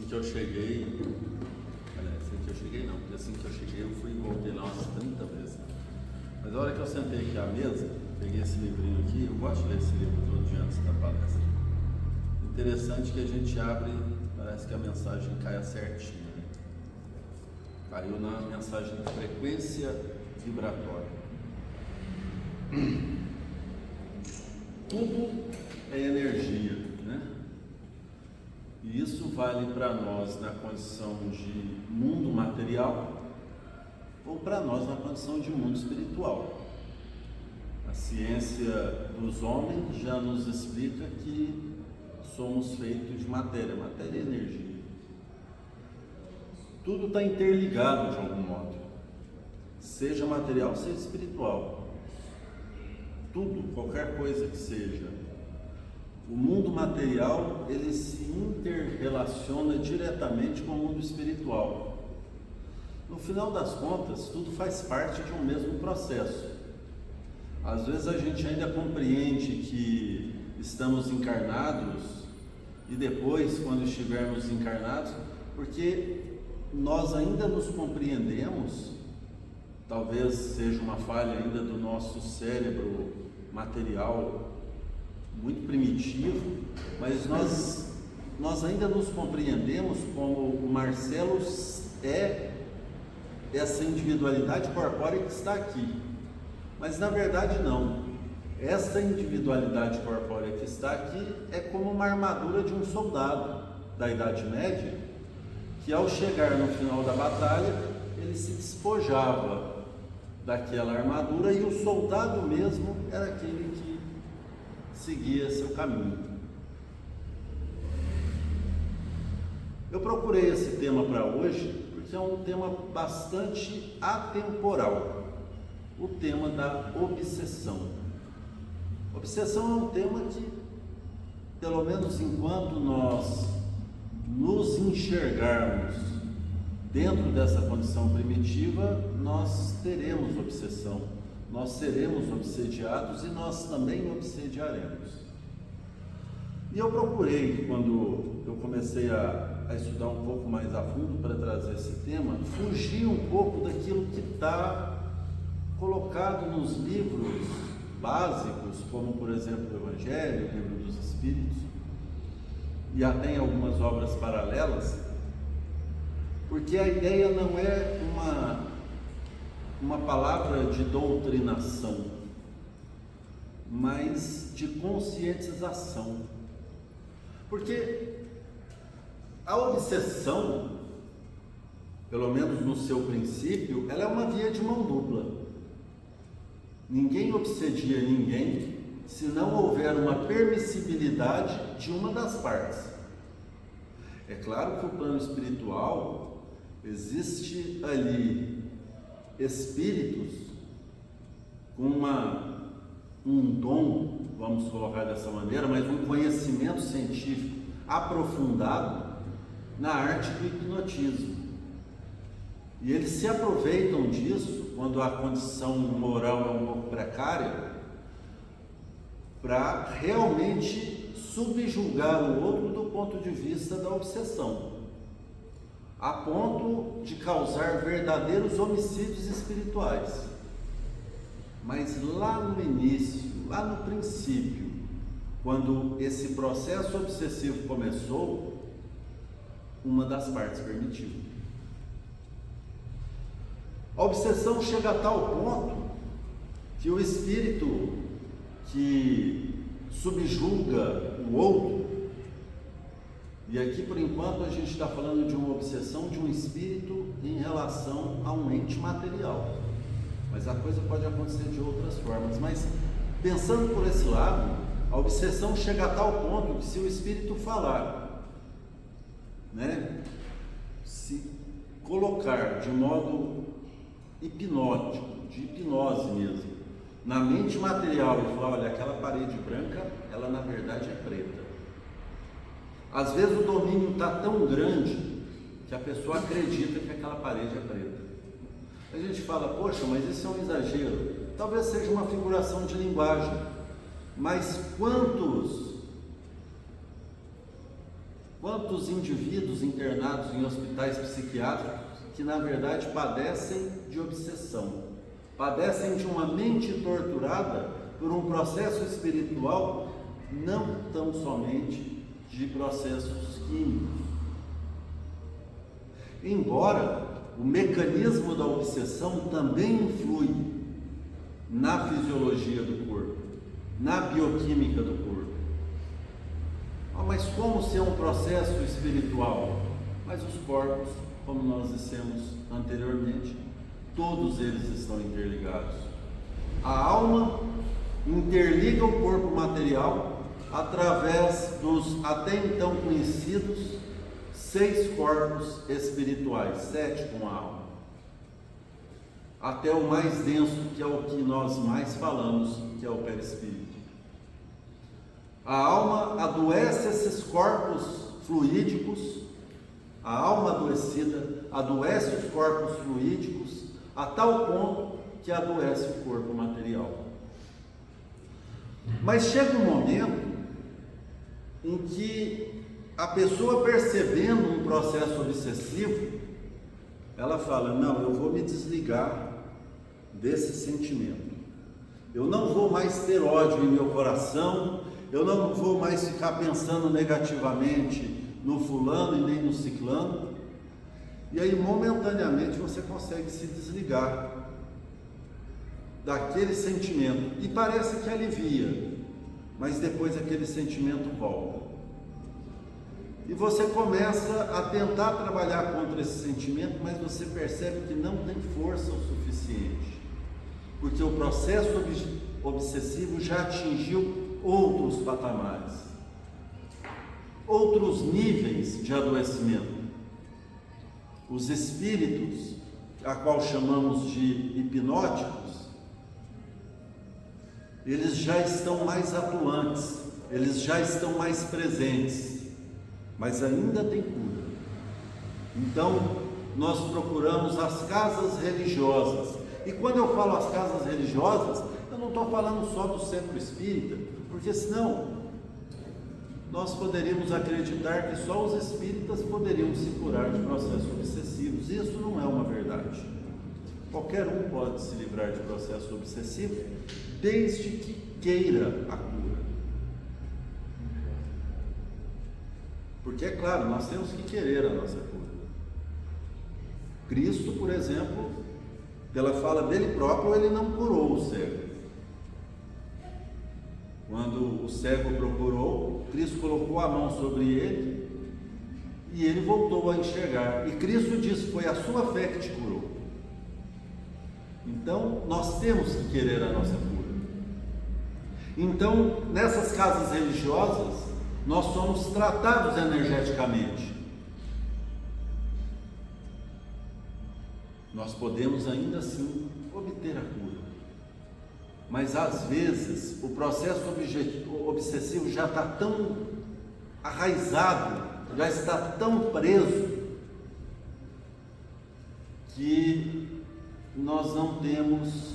Assim que eu cheguei, não, porque assim que eu cheguei eu fui e voltei lá umas 30 vezes. Mas a hora que eu sentei aqui à mesa, peguei esse livrinho aqui, eu gosto de ler esse livro todo dia antes da palestra. Interessante que a gente abre, parece que a mensagem cai certinho, né? Caiu na mensagem de frequência vibratória. Tudo é energia, né? E isso vale para nós na condição de mundo material ou para nós na condição de mundo espiritual. A ciência dos homens já nos explica que somos feitos de matéria, matéria e energia. Tudo está interligado de algum modo, seja material, seja espiritual. Tudo, qualquer coisa que seja. O mundo material, ele se interrelaciona diretamente com o mundo espiritual. No final das contas, tudo faz parte de um mesmo processo. Às vezes a gente ainda compreende que estamos encarnados e depois, quando estivermos encarnados, porque nós ainda nos compreendemos, talvez seja uma falha ainda do nosso cérebro material muito primitivo, mas nós ainda nos compreendemos como o Marcelo é essa individualidade corpórea que está aqui, mas na verdade não. Essa individualidade corpórea que está aqui é como uma armadura de um soldado da Idade Média, que ao chegar no final da batalha, ele se despojava daquela armadura e o soldado mesmo era aquele que seguia seu caminho. Eu procurei esse tema para hoje porque é um tema bastante atemporal, o tema da obsessão. Obsessão é um tema que, pelo menos enquanto nós nos enxergarmos dentro dessa condição primitiva, nós teremos obsessão, nós seremos obsediados e nós também obsediaremos. E eu procurei, quando eu comecei a estudar um pouco mais a fundo para trazer esse tema, fugir um pouco daquilo que está colocado nos livros básicos, como por exemplo o Evangelho, o Livro dos Espíritos, e até em algumas obras paralelas, porque a ideia não é uma palavra de doutrinação, mas de conscientização. Porque a obsessão, pelo menos no seu princípio, ela é uma via de mão dupla. Ninguém obsedia ninguém se não houver uma permissibilidade de uma das partes. É claro que o plano espiritual existe ali espíritos com um dom, vamos colocar dessa maneira, mas um conhecimento científico aprofundado na arte do hipnotismo. E eles se aproveitam disso quando a condição moral é um pouco precária, para realmente subjugar o outro do ponto de vista da obsessão, a ponto de causar verdadeiros homicídios espirituais. Mas lá no início, lá no princípio, quando esse processo obsessivo começou, uma das partes permitiu. A obsessão chega a tal ponto que o espírito que subjuga o outro, e aqui por enquanto a gente está falando de uma obsessão de um espírito em relação a um ente material, mas a coisa pode acontecer de outras formas. Mas pensando por esse lado, a obsessão chega a tal ponto que se o espírito falar, se colocar de modo hipnótico, de hipnose mesmo, na mente material e falar, olha, aquela parede branca, ela na verdade é preta. Às vezes o domínio está tão grande que a pessoa acredita que aquela parede é preta. A gente fala, poxa, mas isso é um exagero. Talvez seja uma figuração de linguagem, mas Quantos indivíduos internados em hospitais psiquiátricos que na verdade padecem de obsessão, padecem de uma mente torturada por um processo espiritual, não tão somente de processos químicos. Embora o mecanismo da obsessão também influi na fisiologia do corpo, na bioquímica do corpo. Mas como se é um processo espiritual? Mas os corpos, como nós dissemos anteriormente, todos eles estão interligados. A alma interliga o corpo material através dos até então conhecidos 6 corpos espirituais, 7 com a alma, até o mais denso, que é o que nós mais falamos, que é o perispírito. A alma adoece esses corpos fluídicos, a alma adoecida adoece os corpos fluídicos a tal ponto que adoece o corpo material. Mas chega um momento em que a pessoa, percebendo um processo obsessivo, ela fala: não, eu vou me desligar desse sentimento, eu não vou mais ter ódio em meu coração, eu não vou mais ficar pensando negativamente no fulano e nem no ciclano. E aí momentaneamente você consegue se desligar daquele sentimento e parece que alivia, mas depois aquele sentimento volta. E você começa a tentar trabalhar contra esse sentimento, mas você percebe que não tem força o suficiente, porque o processo obsessivo já atingiu outros patamares, outros níveis de adoecimento. Os espíritos, a qual chamamos de hipnóticos, eles já estão mais atuantes, eles já estão mais presentes, mas ainda tem cura. Então, nós procuramos as casas religiosas. E quando eu falo as casas religiosas, eu não estou falando só do centro espírita, porque senão nós poderíamos acreditar que só os espíritas poderiam se curar de processos obsessivos. Isso não é uma verdade. Qualquer um pode se livrar de processo obsessivo, desde que queira a cura. Porque é claro, nós temos que querer a nossa cura. Cristo, por exemplo, pela fala dele próprio, ele não curou o cego. Quando o cego procurou, Cristo colocou a mão sobre ele e ele voltou a enxergar. E Cristo disse: foi a sua fé que te curou. Então, nós temos que querer a nossa cura. Então, nessas casas religiosas, nós somos tratados energeticamente. Nós podemos ainda assim obter a cura. Mas às vezes o processo obsessivo já está tão arraizado, já está tão preso, que nós não temos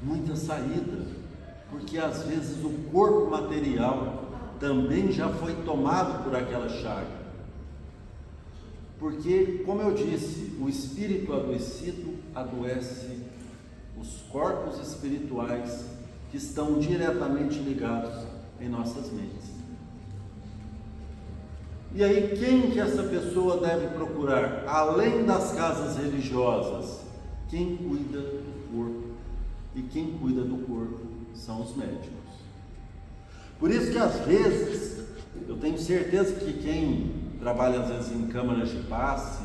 muita saída, porque às vezes o corpo material também já foi tomado por aquela chaga. Porque, como eu disse, o espírito adoecido adoece os corpos espirituais que estão diretamente ligados em nossas mentes. E aí, quem que essa pessoa deve procurar? Além das casas religiosas, quem cuida do corpo. E quem cuida do corpo são os médicos. Por isso que às vezes, eu tenho certeza que quem trabalha às vezes em câmaras de passe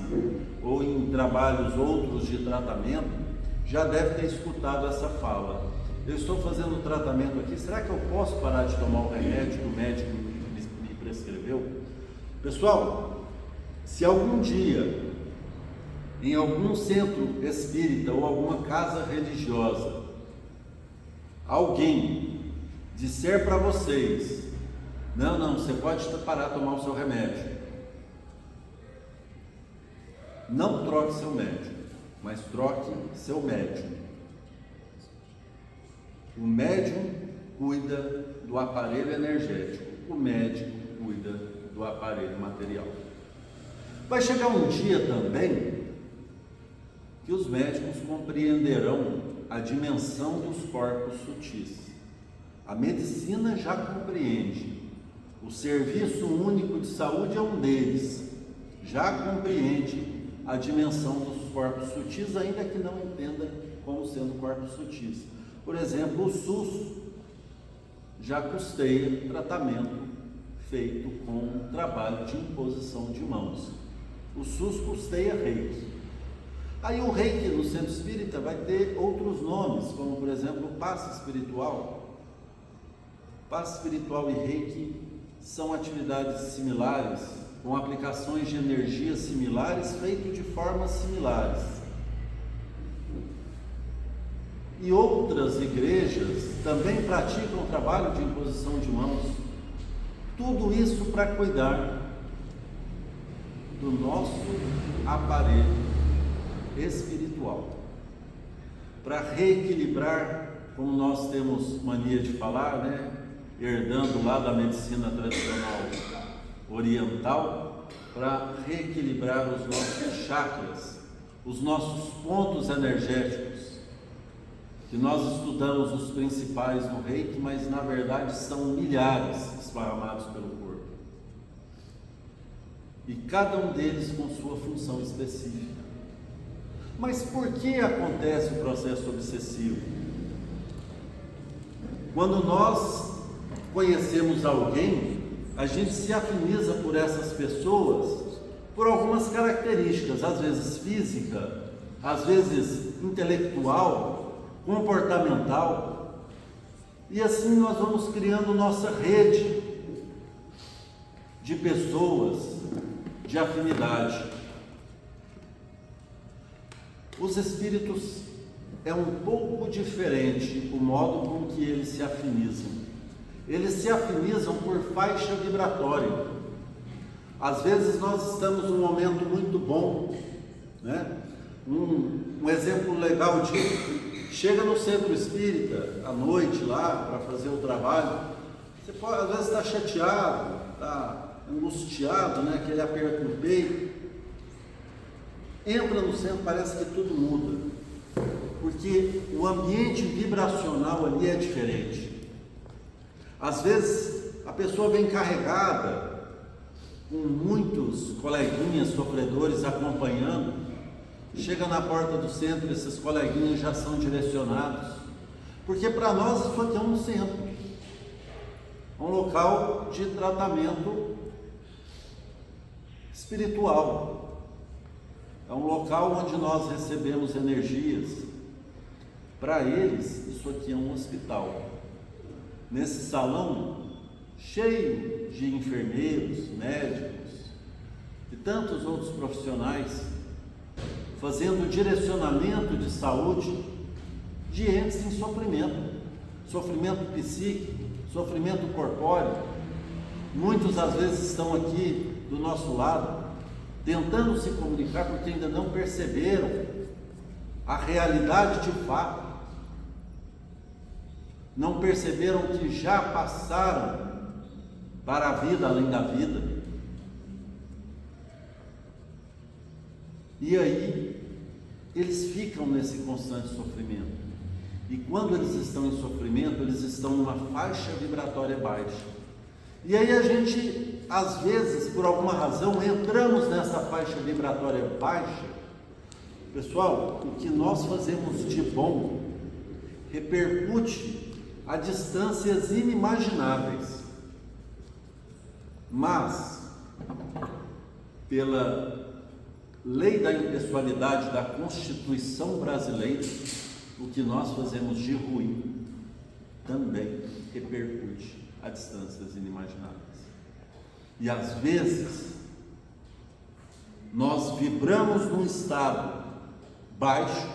ou em trabalhos outros de tratamento, já deve ter escutado essa fala: eu estou fazendo tratamento aqui, será que eu posso parar de tomar o remédio que o médico me prescreveu? Pessoal, se algum dia, em algum centro espírita ou alguma casa religiosa, alguém disser para vocês: não, você pode parar de tomar o seu remédio, não troque seu médico, mas troque seu médium. O médium cuida do aparelho energético, o médico cuida do aparelho material. Vai chegar um dia também que os médicos compreenderão a dimensão dos corpos sutis. A medicina já compreende. O Serviço Único de Saúde é um deles. Já compreende a dimensão dos corpos sutis, ainda que não entenda como sendo corpos sutis. Por exemplo, o SUS já custeia tratamento feito com trabalho de imposição de mãos. O SUS custeia reiki. Aí o reiki no centro espírita vai ter outros nomes, como por exemplo passe espiritual. Passe espiritual e reiki são atividades similares, com aplicações de energias similares, feito de formas similares. E outras igrejas também praticam o trabalho de imposição de mãos. Tudo isso para cuidar do nosso aparelho espiritual, para reequilibrar, como nós temos mania de falar, né? Herdando lá da medicina tradicional oriental, para reequilibrar os nossos chakras, os nossos pontos energéticos, que nós estudamos os principais no Reiki, mas na verdade são milhares esparramados pelo corpo, e cada um deles com sua função específica. Mas por que acontece o processo obsessivo? Quando nós conhecemos alguém, a gente se afiniza por essas pessoas por algumas características, às vezes física, às vezes intelectual, comportamental, e assim nós vamos criando nossa rede de pessoas de afinidade. Os espíritos é um pouco diferente o modo com que eles se afinizam. Eles se afinizam por faixa vibratória. Às vezes nós estamos num momento muito bom, né? Um exemplo legal disso: chega no centro espírita à noite lá para fazer o trabalho, você pode, às vezes está chateado, está angustiado, né? Aquele aperto no peito. Entra no centro, parece que tudo muda, porque o ambiente vibracional ali é diferente. Às vezes a pessoa vem carregada, com muitos coleguinhas sofredores acompanhando, chega na porta do centro, esses coleguinhas já são direcionados, porque para nós isso aqui é um centro, um local de tratamento espiritual. É um local onde nós recebemos energias. Para eles, isso aqui é um hospital. Nesse salão, cheio de enfermeiros, médicos e tantos outros profissionais, fazendo direcionamento de saúde de entes em sofrimento, sofrimento psíquico, sofrimento corpóreo. Muitos às vezes estão aqui do nosso lado, tentando se comunicar porque ainda não perceberam a realidade de fato, não perceberam que já passaram para a vida além da vida. E aí eles ficam nesse constante sofrimento, e quando eles estão em sofrimento, eles estão numa faixa vibratória baixa. E aí a gente, às vezes, por alguma razão, entramos nessa faixa vibratória baixa. Pessoal, o que nós fazemos de bom repercute a distâncias inimagináveis. Mas, pela lei da impessoalidade da Constituição brasileira, o que nós fazemos de ruim também repercute a distâncias inimagináveis. E às vezes nós vibramos num estado baixo,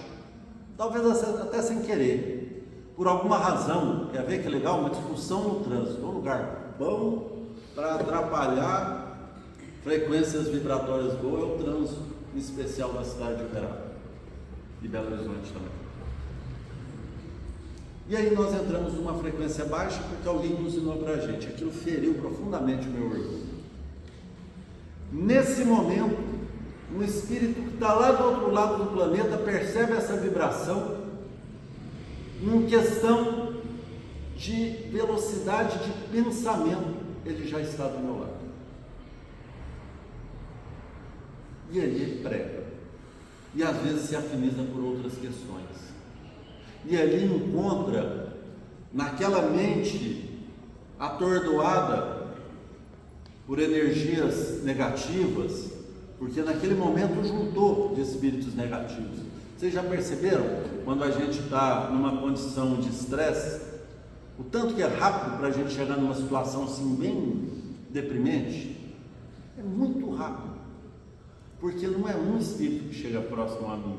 talvez até sem querer, por alguma razão. Quer ver que legal? Uma discussão no trânsito, um lugar bom para atrapalhar frequências vibratórias boas é o trânsito, em especial da cidade de Uberaba e Belo Horizonte também. E aí nós entramos numa frequência baixa porque alguém buzinou para a gente. Aquilo feriu profundamente o meu orgulho. Nesse momento, um espírito que está lá do outro lado do planeta percebe essa vibração em questão de velocidade de pensamento, ele já está do meu lado. E ali ele prega. E às vezes se afiniza por outras questões. E ali encontra, naquela mente atordoada por energias negativas, porque naquele momento juntou de espíritos negativos. Vocês já perceberam, quando a gente está numa condição de estresse, o tanto que é rápido para a gente chegar numa situação assim bem deprimente? É muito rápido, porque não é um espírito que chega próximo a mim.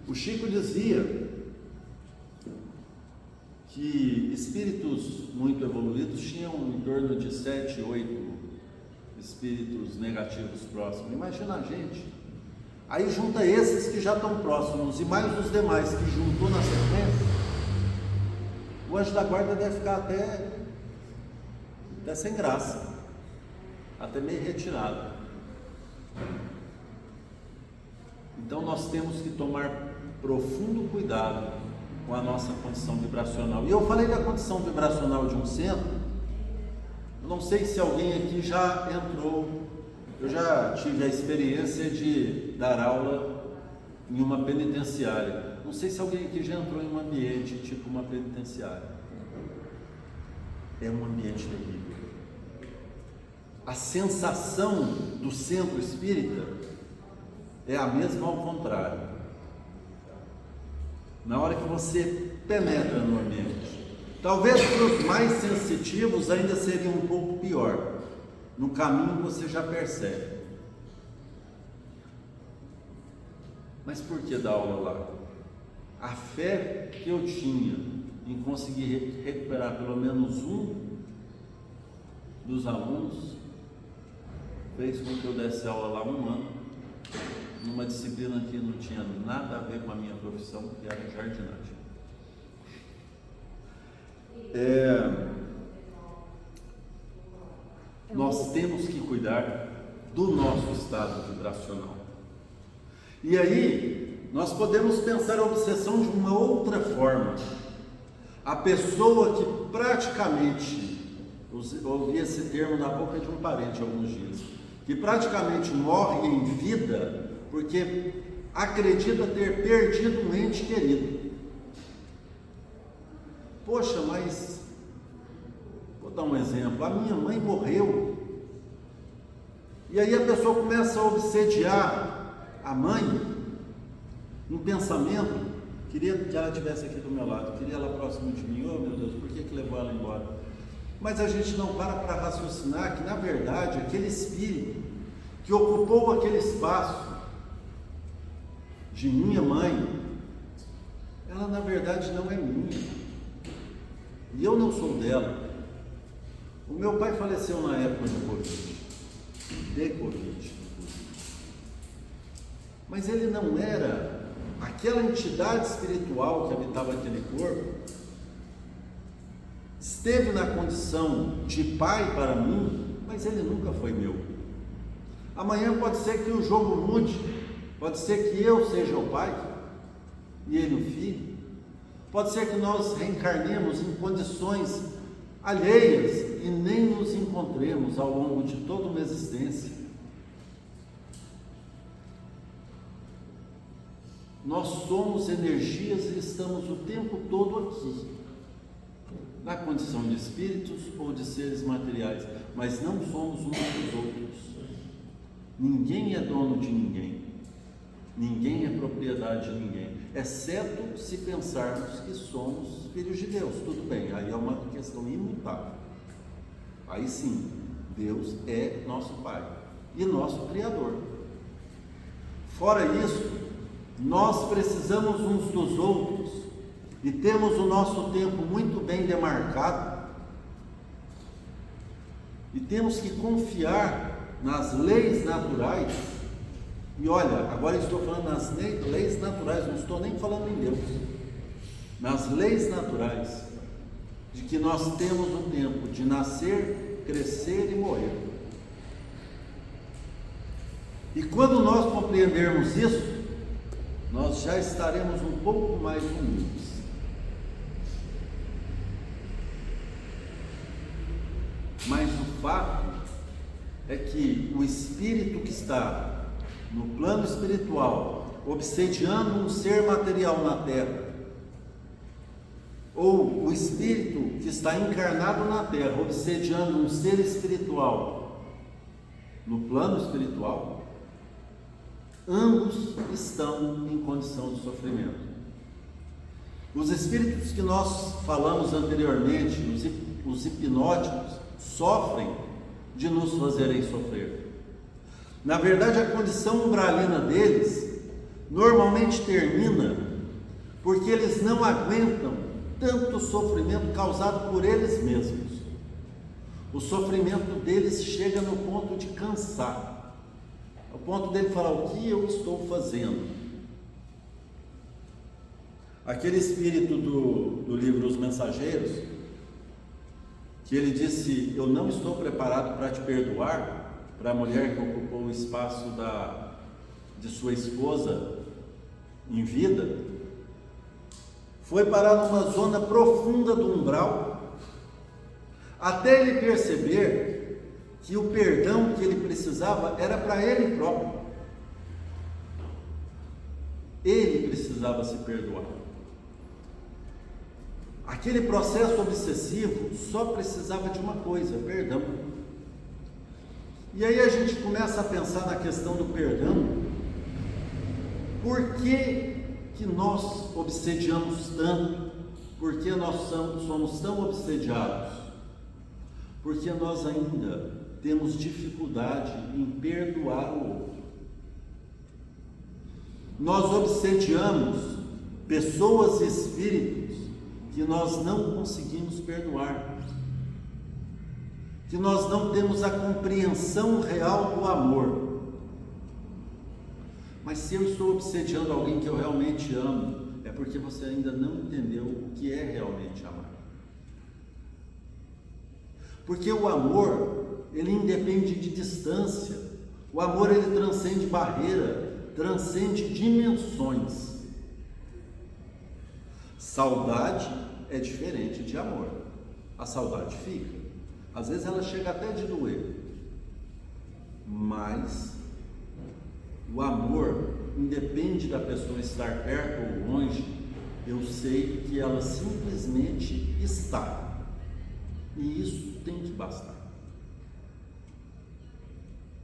O Chico dizia que espíritos muito evoluídos tinham em torno de 7, 8 espíritos negativos próximos. Imagina a gente. Aí junta esses que já estão próximos e mais os demais que juntou na sequência. O anjo da guarda deve ficar até sem graça, até meio retirado. Então nós temos que tomar profundo cuidado com a nossa condição vibracional. E eu falei da condição vibracional de um centro. Eu não sei se alguém aqui já entrou. Eu já tive a experiência de dar aula em uma penitenciária. Não sei se alguém aqui já entrou em um ambiente tipo uma penitenciária. É um ambiente terrível. A sensação do centro espírita é a mesma ao contrário. Na hora que você penetra no ambiente, talvez para os mais sensitivos ainda seria um pouco pior. No caminho você já percebe. Mas por que dar aula lá? A fé que eu tinha em conseguir recuperar pelo menos um dos alunos fez com que eu desse aula lá 1 ano, numa disciplina que não tinha nada a ver com a minha profissão, que era jardinagem. Nós temos que cuidar do nosso estado vibracional. E aí, nós podemos pensar a obsessão de uma outra forma. A pessoa que praticamente, ouvi esse termo na boca de um parente alguns dias, que praticamente morre em vida porque acredita ter perdido um ente querido. Poxa, mas vou dar um exemplo, a minha mãe morreu, e aí a pessoa começa a obsediar a mãe em pensamento. Queria que ela estivesse aqui do meu lado, queria ela próximo de mim. Oh meu Deus, por que levou ela embora? Mas a gente não para raciocinar que na verdade aquele espírito que ocupou aquele espaço de minha mãe, ela na verdade não é minha, e eu não sou dela. O meu pai faleceu na época de Covid, mas ele não era aquela entidade espiritual que habitava aquele corpo. Esteve na condição de pai para mim, mas ele nunca foi meu. Amanhã pode ser que o jogo mude, pode ser que eu seja o pai e ele o filho, pode ser que nós reencarnemos em condições alheias e nem nos encontremos ao longo de toda uma existência. Nós somos energias e estamos o tempo todo aqui, na condição de espíritos ou de seres materiais, mas não somos uns dos outros. Ninguém é dono de ninguém, ninguém é propriedade de ninguém, exceto se pensarmos que somos filhos de Deus. Tudo bem, aí é uma questão imutável. Aí sim, Deus é nosso Pai e nosso Criador. Fora isso, nós precisamos uns dos outros e temos o nosso tempo muito bem demarcado e temos que confiar nas leis naturais. E olha, agora eu estou falando nas leis naturais, não estou nem falando em Deus, nas leis naturais, de que nós temos um tempo de nascer, crescer e morrer. E quando nós compreendermos isso, nós já estaremos um pouco mais humildes. Mas o fato é que o espírito que está no plano espiritual, obsediando um ser material na terra, ou o espírito que está encarnado na terra, obsediando um ser espiritual no plano espiritual, ambos estão em condição de sofrimento. Os espíritos que nós falamos anteriormente, os hipnóticos, sofrem de nos fazerem sofrer. Na verdade, a condição umbralina deles normalmente termina porque eles não aguentam tanto sofrimento causado por eles mesmos. O sofrimento deles chega no ponto de cansar, ao ponto dele falar: o que eu estou fazendo? Aquele espírito do livro Os Mensageiros, que ele disse: eu não estou preparado para te perdoar, para a mulher que ocupou o espaço de sua esposa em vida, foi parar numa zona profunda do umbral, até ele perceber que o perdão que ele precisava era para ele próprio. Ele precisava se perdoar. Aquele processo obsessivo só precisava de uma coisa: perdão. E aí a gente começa a pensar na questão do perdão. Por que nós obsediamos tanto? Por que nós somos tão obsediados? Porque nós ainda temos dificuldade em perdoar o outro. Nós obsediamos pessoas e espíritos que nós não conseguimos perdoar, que nós não temos a compreensão real do amor. Mas se eu estou obsediando alguém que eu realmente amo, é porque você ainda não entendeu o que é realmente amar. Porque o amor, ele independe de distância. O amor, ele transcende barreira, transcende dimensões. Saudade é diferente de amor. A saudade fica. Às vezes ela chega até de doer. Mas o amor independe da pessoa estar perto ou longe. Eu sei que ela simplesmente está. E isso tem que bastar.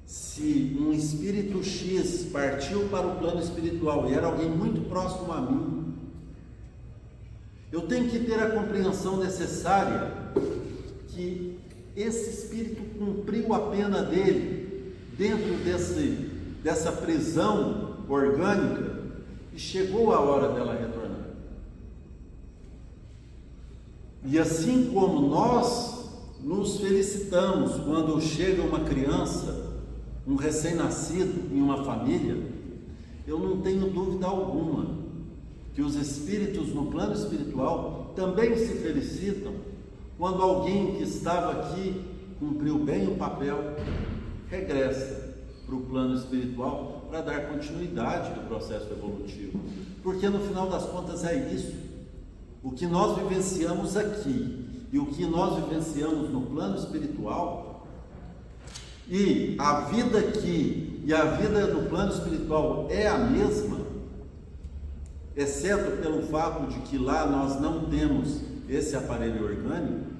Se um espírito X partiu para o plano espiritual e era alguém muito próximo a mim, eu tenho que ter a compreensão necessária que esse espírito cumpriu a pena dele dentro dessa prisão orgânica e chegou a hora dela retornar. E assim como nós nos felicitamos quando chega uma criança, um recém-nascido em uma família, eu não tenho dúvida alguma que os espíritos no plano espiritual também se felicitam quando alguém que estava aqui cumpriu bem o papel, regressa para o plano espiritual para dar continuidade do processo evolutivo. Porque no final das contas é isso. O que nós vivenciamos aqui e o que nós vivenciamos no plano espiritual, e a vida aqui e a vida no plano espiritual é a mesma, exceto pelo fato de que lá nós não temos esse aparelho orgânico.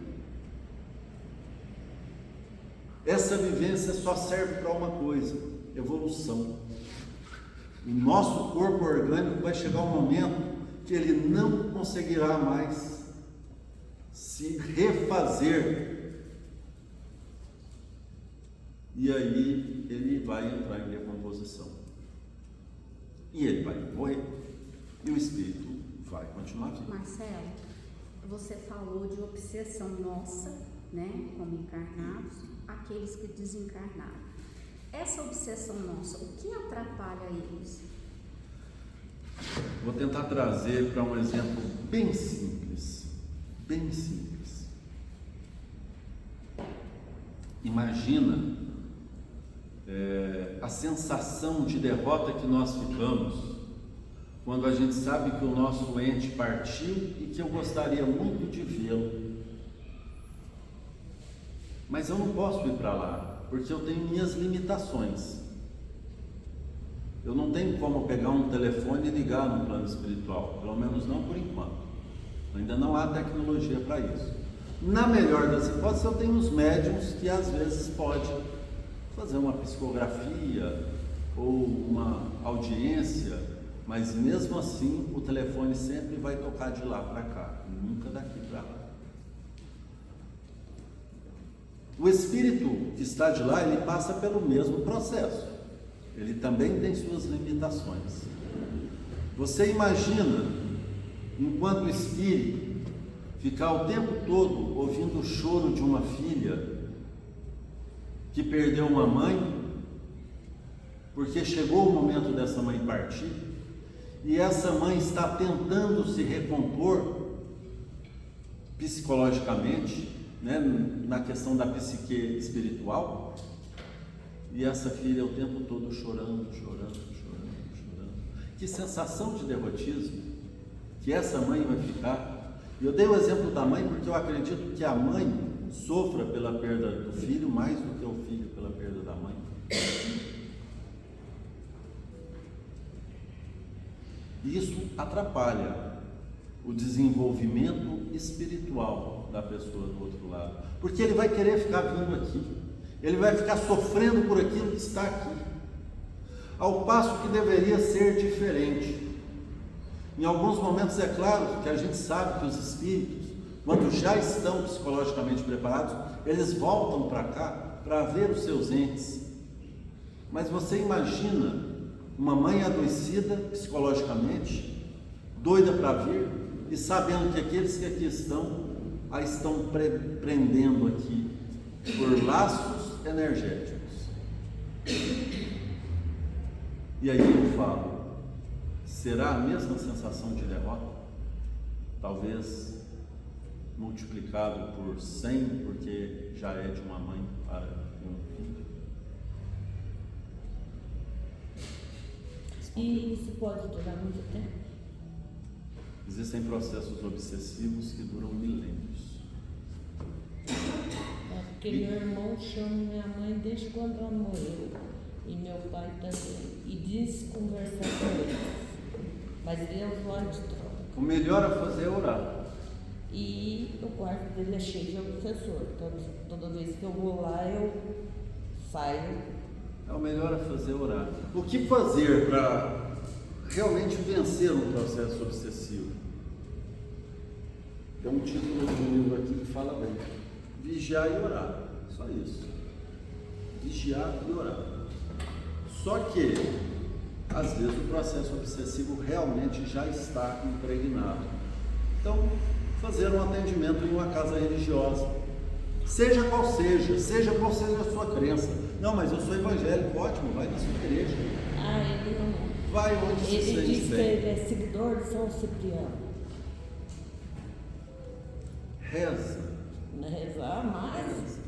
Essa vivência só serve para uma coisa: evolução. O nosso corpo orgânico vai chegar um momento que ele não conseguirá mais se refazer, e aí ele vai entrar em decomposição e ele vai morrer e o espírito vai continuar vivo. Marcelo, você falou de obsessão nossa, né, como encarnados, aqueles que desencarnaram. Essa obsessão nossa, o que atrapalha eles? Vou tentar trazer para um exemplo bem simples, bem simples. Imagina a sensação de derrota que nós ficamos quando a gente sabe que o nosso ente partiu e que eu gostaria muito de vê-lo, mas eu não posso ir para lá, porque eu tenho minhas limitações. Eu não tenho como pegar um telefone e ligar no plano espiritual, pelo menos não por enquanto. Ainda não há tecnologia para isso. Na melhor das hipóteses, eu tenho os médiums que às vezes pode fazer uma psicografia ou uma audiência, mas mesmo assim o telefone sempre vai tocar de lá para cá, nunca daqui para lá. O espírito que está de lá, ele passa pelo mesmo processo. Ele também tem suas limitações. Você imagina, enquanto espírito, ficar o tempo todo ouvindo o choro de uma filha que perdeu uma mãe, porque chegou o momento dessa mãe partir, e essa mãe está tentando se recompor psicologicamente, né, na questão da psique espiritual, e essa filha o tempo todo chorando. Que sensação de derrotismo que essa mãe vai ficar. Eu dei o exemplo da mãe porque eu acredito que a mãe sofra pela perda do filho mais do que o filho pela perda da mãe. E isso atrapalha o desenvolvimento espiritual da pessoa do outro lado, porque ele vai querer ficar vindo aqui, ele vai ficar sofrendo por aquilo que está aqui, ao passo que deveria ser diferente. Em alguns momentos é claro que a gente sabe que os espíritos, quando já estão psicologicamente preparados, eles voltam para cá para ver os seus entes. Mas você imagina uma mãe adoecida psicologicamente, doida para vir, e sabendo que aqueles que aqui estão, a estão prendendo aqui por laços energéticos. E aí eu falo, será a mesma sensação de derrota? Talvez multiplicado por 100, porque já é de uma mãe para um filho. E isso pode durar muito tempo? Existem processos obsessivos que duram milênios. Porque meu irmão chama minha mãe desde quando ela morreu, e meu pai também, e diz conversar com eles, mas ele é usuário de droga. O melhor a fazer é orar. E o quarto dele é cheio de obsessor, então toda vez que eu vou lá eu saio. É o melhor a fazer é orar. O que fazer para realmente vencer um processo obsessivo? Tem um título de um livro aqui que fala bem: vigiar e orar. Só isso. Vigiar e orar. Só que às vezes o processo obsessivo realmente já está impregnado. Então, fazer um atendimento em uma casa religiosa, seja qual seja a sua crença. Não, mas eu sou evangélico, ótimo, vai na sua igreja. Ele não. Vai onde se Ele sente diz que bem. ele é seguidor de São Cipriano. Reza. Não é rezar mais.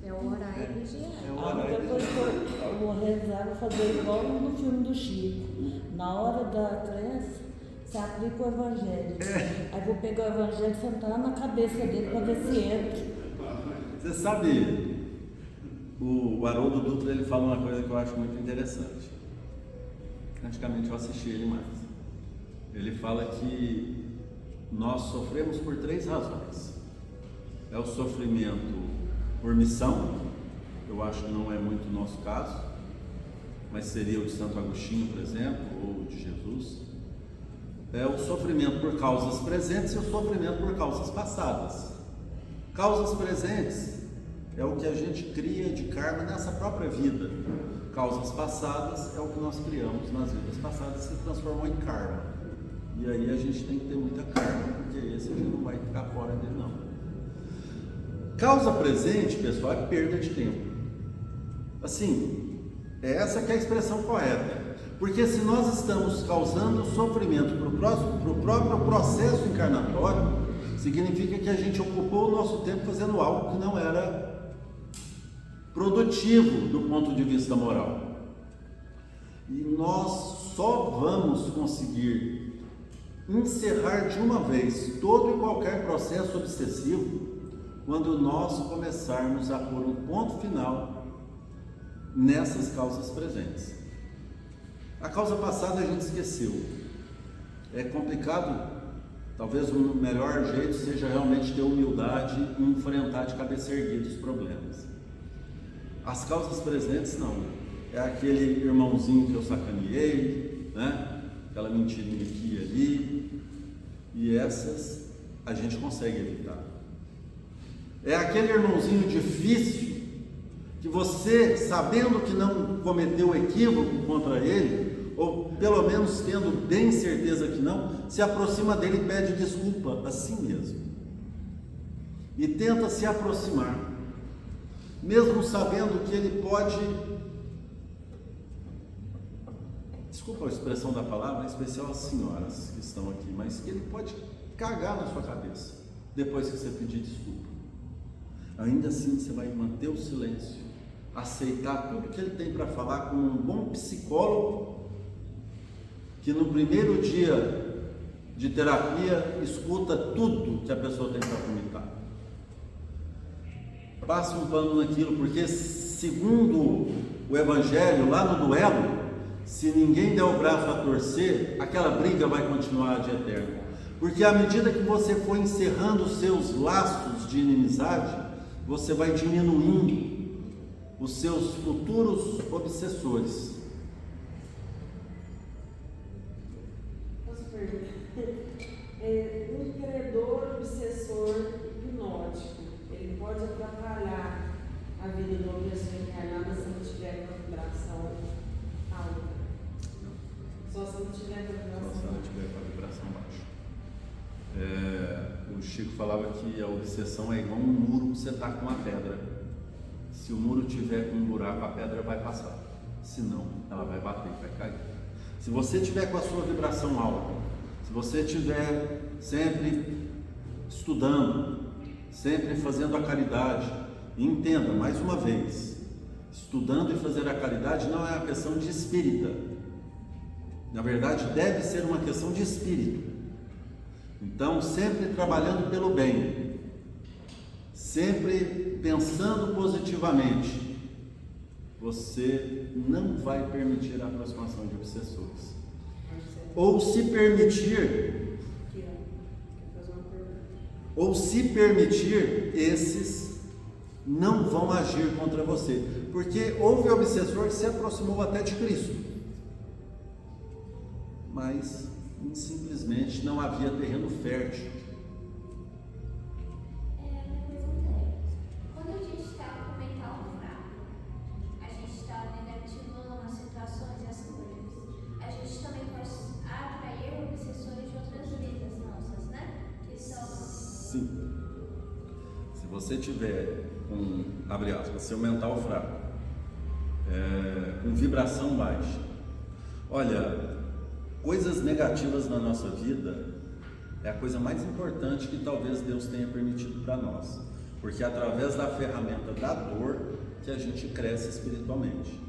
É orar e vigiar. É A orar e única coisa que eu vou rezar, vou fazer igual no filme do Chico. Na hora da crença, você aplica o evangelho. Aí vou pegar o evangelho e sentar na cabeça dele para ver se entra. Você sabe, o Haroldo Dutra, ele fala uma coisa que eu acho muito interessante. Antigamente eu assisti ele mais. Ele fala que nós sofremos por 3 razões. É o sofrimento por missão, eu acho que não é muito o nosso caso, mas seria o de Santo Agostinho, por exemplo, ou de Jesus. É o sofrimento por causas presentes e o sofrimento por causas passadas. Causas presentes é o que a gente cria de karma nessa própria vida. Causas passadas é o que nós criamos nas vidas passadas e se transformou em karma. E aí a gente tem que ter muita karma, porque esse a gente não vai ficar fora dele não. Causa presente, pessoal, é perda de tempo. Assim, essa que é a expressão correta. Porque se nós estamos causando sofrimento para o próprio processo encarnatório, significa que a gente ocupou o nosso tempo fazendo algo que não era produtivo do ponto de vista moral. E nós só vamos conseguir encerrar de uma vez todo e qualquer processo obsessivo quando nós começarmos a pôr um ponto final nessas causas presentes. A causa passada a gente esqueceu. É complicado, talvez o melhor jeito seja realmente ter humildade e enfrentar de cabeça erguida os problemas. As causas presentes não. É aquele irmãozinho que eu sacaneei, né? Aquela mentirinha aqui e ali, e essas a gente consegue evitar. É aquele irmãozinho difícil que você, sabendo que não cometeu equívoco contra ele, ou pelo menos tendo bem certeza que não, se aproxima dele e pede desculpa a si mesmo. E tenta se aproximar, mesmo sabendo que ele pode, desculpa a expressão da palavra, em especial as senhoras que estão aqui, mas que ele pode cagar na sua cabeça depois que você pedir desculpa. Ainda assim você vai manter o silêncio, aceitar tudo que ele tem para falar como um bom psicólogo que no primeiro dia de terapia escuta tudo que a pessoa tem para comentar. Passa um pano naquilo, porque segundo o Evangelho, lá no duelo, se ninguém der o braço a torcer, aquela briga vai continuar de eterno. Porque à medida que você for encerrando os seus laços de inimizade, você vai diminuindo os seus futuros obsessores. Posso perguntar? Um credor obsessor hipnótico, ele pode atrapalhar a vida de uma pessoa encarnada se não tiver uma vibração alta? Só se não tiver com a vibração baixa. O Chico falava que a obsessão é igual um muro que você está com uma pedra. Se o muro tiver com um buraco, a pedra vai passar. Se não, ela vai bater, vai cair. Se você tiver com a sua vibração alta, se você estiver sempre estudando, sempre fazendo a caridade, e entenda, mais uma vez, estudando e fazer a caridade não é uma questão de espírita. Na verdade, deve ser uma questão de espírito. Então, sempre trabalhando pelo bem, sempre pensando positivamente, você não vai permitir a aproximação de obsessores. Ou se permitir, esses não vão agir contra você, porque houve obsessor que se aproximou até de Cristo, mas simplesmente não havia terreno fértil. Quando a gente está com mental fraco, a gente está negativando as situações e as coisas, a gente também pode atrair obsessores de outras vidas nossas, né? Que são... Sim. Se você tiver com, abre aspas, seu mental fraco, com vibração baixa, olha, coisas negativas na nossa vida é a coisa mais importante que talvez Deus tenha permitido para nós, porque é através da ferramenta da dor que a gente cresce espiritualmente.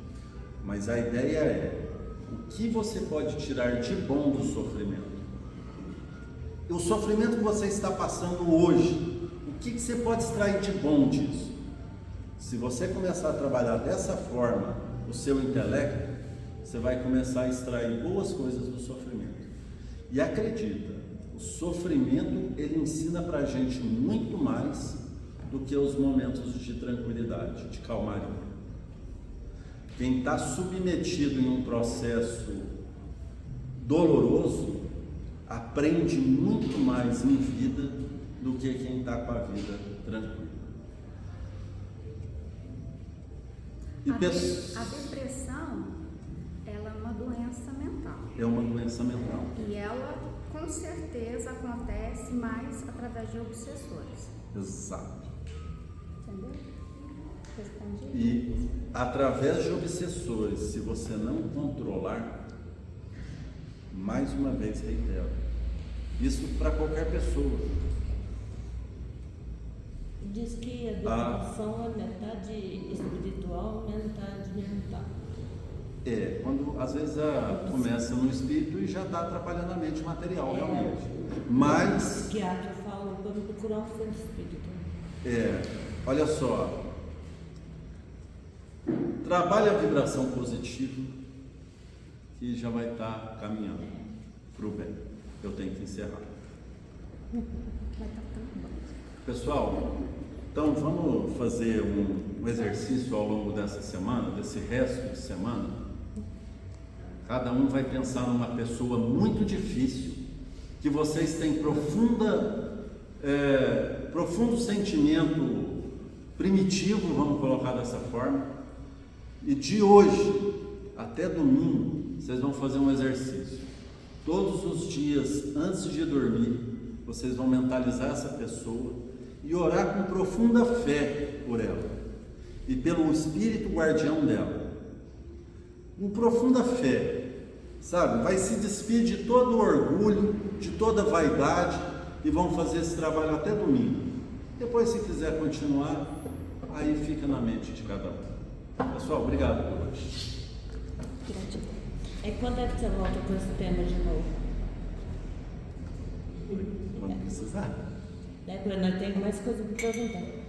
Mas a ideia é, o que você pode tirar de bom do sofrimento? O sofrimento que você está passando hoje, o que você pode extrair de bom disso? Se você começar a trabalhar dessa forma o seu intelecto, você vai começar a extrair boas coisas do sofrimento. E acredita, o sofrimento ele ensina pra gente muito mais do que os momentos de tranquilidade, de calmaria. Quem está submetido em um processo doloroso aprende muito mais em vida do que quem está com a vida tranquila. E A depressão, ela é uma doença mental. É uma doença mental. E ela, com certeza, acontece mais através de obsessores. Exato. Entendeu? Respondi? E através de obsessores, se você não controlar, Mais uma vez reitero. Isso para qualquer pessoa. Diz que a dedicação é metade espiritual, metade mental. Quando às vezes começa no espírito e já está atrapalhando a mente material, realmente. Mas, O psiquiatra fala para procurar um centro espírita. olha só, trabalha a vibração positiva e já vai estar caminhando para o bem. Eu tenho que encerrar. Vai estar tão bom. Pessoal, então vamos fazer um exercício ao longo dessa semana, desse resto de semana. Cada um vai pensar numa pessoa muito difícil, que vocês têm profundo sentimento primitivo, vamos colocar dessa forma. E de hoje até domingo, vocês vão fazer um exercício. Todos os dias, antes de dormir, vocês vão mentalizar essa pessoa e orar com profunda fé por ela e pelo espírito guardião dela. Com profunda fé, sabe? Vai se despir de todo o orgulho, de toda a vaidade e vão fazer esse trabalho até domingo. Depois, se quiser continuar, aí fica na mente de cada um. Pessoal, obrigado por hoje. Gratidão. Quando é que você volta com esse tema de novo? Vamos precisar. Nós temos mais coisa para perguntar.